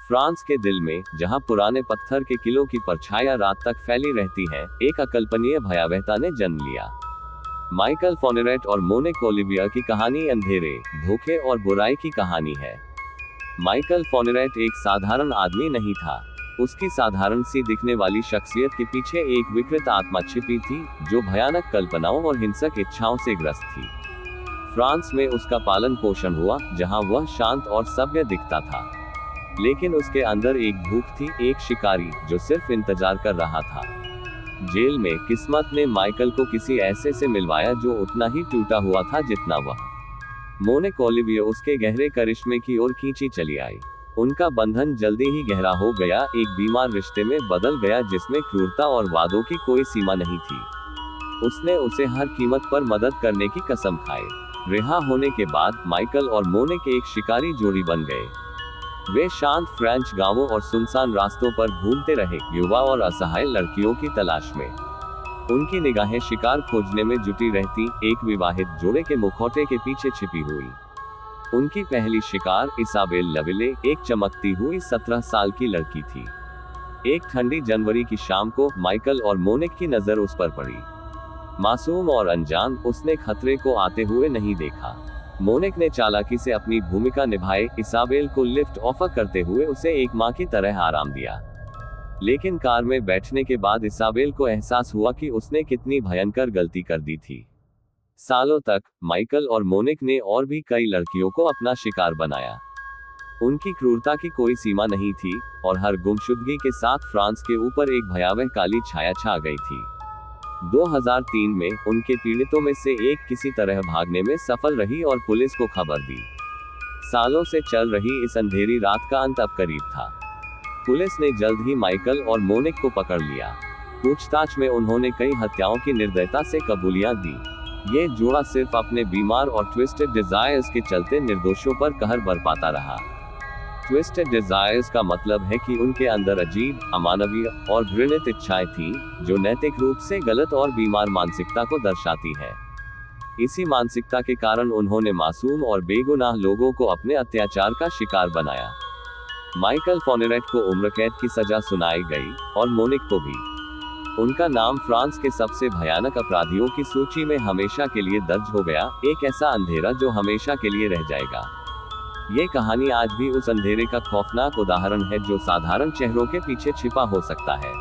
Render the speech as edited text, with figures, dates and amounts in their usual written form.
France के दिल में, जहां पुराने पत्थर के किलों की परछाइयां रात तक फैली रहती हैं, एक अकल्पनीय भयावहता ने जन्म लिया। माइकल फोनेरेट और मोनिक ओलिवियर की कहानी अंधेरे, धोखे और बुराई की कहानी है। माइकल फोनेरेट एक साधारण आदमी नहीं था। उसकी साधारण सी दिखने वाली शख्सियत के पीछे एक विकृत आत्मा छिपी थी, जो भयानक कल्पनाओं और हिंसक इच्छाओं से ग्रस्त थी। फ्रांस में उसका पालन पोषण हुआ, जहां वह शांत और सभ्य दिखता था, लेकिन उसके अंदर एक भूख थी, एक शिकारी जो सिर्फ इंतजार कर रहा था। जेल में किस्मत ने माइकल को किसी ऐसे से मिलवाया जो उतना ही टूटा हुआ था जितना वह। मोनिक ओलिवियर उसके गहरे करिश्मे की ओर खींची चली आई। उनका बंधन जल्दी ही गहरा हो गया, एक बीमार रिश्ते में बदल गया जिसमें क्रूरता और वादों की कोई सीमा नहीं थी। उसने उसे हर कीमत पर मदद करने की कसम खाई। रिहा होने के बाद माइकल और मोनिक एक शिकारी जोड़ी बन गए। वे शांत फ्रेंच गांवों और सुनसान रास्तों पर घूमते रहे, युवा और असहाय लड़कियों की तलाश में। उनकी निगाहें शिकार खोजने में जुटी रहती, एक विवाहित जोड़े के मुखौटे के पीछे छिपी हुई। उनकी पहली शिकार इसाबेल लविले एक चमकती हुई 17 साल की लड़की थी। एक ठंडी जनवरी की शाम को माइकल और मोनिक की नजर उस पर पड़ी। मासूम और अनजान, उसने खतरे को आते हुए नहीं देखा। मोनिक ने चालाकी से अपनी भूमिका निभाई, इसाबेल को लिफ्ट ऑफर करते हुए उसे एक मां की तरह आराम दिया। लेकिन कार में बैठने के बाद इसाबेल को एहसास हुआ कि उसने कितनी भयंकर गलती कर दी थी। सालों तक माइकल और मोनिक ने और भी कई लड़कियों को अपना शिकार बनाया। उनकी क्रूरता की कोई सीमा नहीं थी, और हर गुमशुदगी के साथ फ्रांस के ऊपर एक भयावह काली छाया छा गई थी। 2003 में उनके पीड़ितों में से एक किसी तरह भागने में सफल रही और पुलिस को खबर दी। सालों से चल रही इस अंधेरी रात का अंत अब करीब था। पुलिस ने जल्द ही माइकल और मोनिक को पकड़ लिया। पूछताछ में उन्होंने कई हत्याओं की निर्दयता से कबूलियां दी। ये जोड़ा सिर्फ अपने बीमार और ट्विस्टेड डिजायर्स के चलते निर्दोषों पर कहर बरपाता रहा। ट्विस्टेड डिजायर्स का मतलब है कि उनके अंदर अजीब, अमानवीय और घृणित इच्छाएं थीं, जो नैतिक रूप से गलत और बीमार मानसिकता को दर्शाती है। इसी मानसिकता के कारण उन्होंने मासूम और बेगुनाह लोगों को अपने अत्याचार का शिकार बनाया। माइकल फोनेरेट को उम्र कैद की सजा सुनाई गई, और मोनिक को भी। उनका नाम फ्रांस के सबसे भयानक अपराधियों की सूची में हमेशा के लिए दर्ज हो गया, एक ऐसा अंधेरा जो हमेशा के लिए रह जाएगा। ये कहानी आज भी उस अंधेरे का खौफनाक उदाहरण है जो साधारण चेहरों के पीछे छिपा हो सकता है।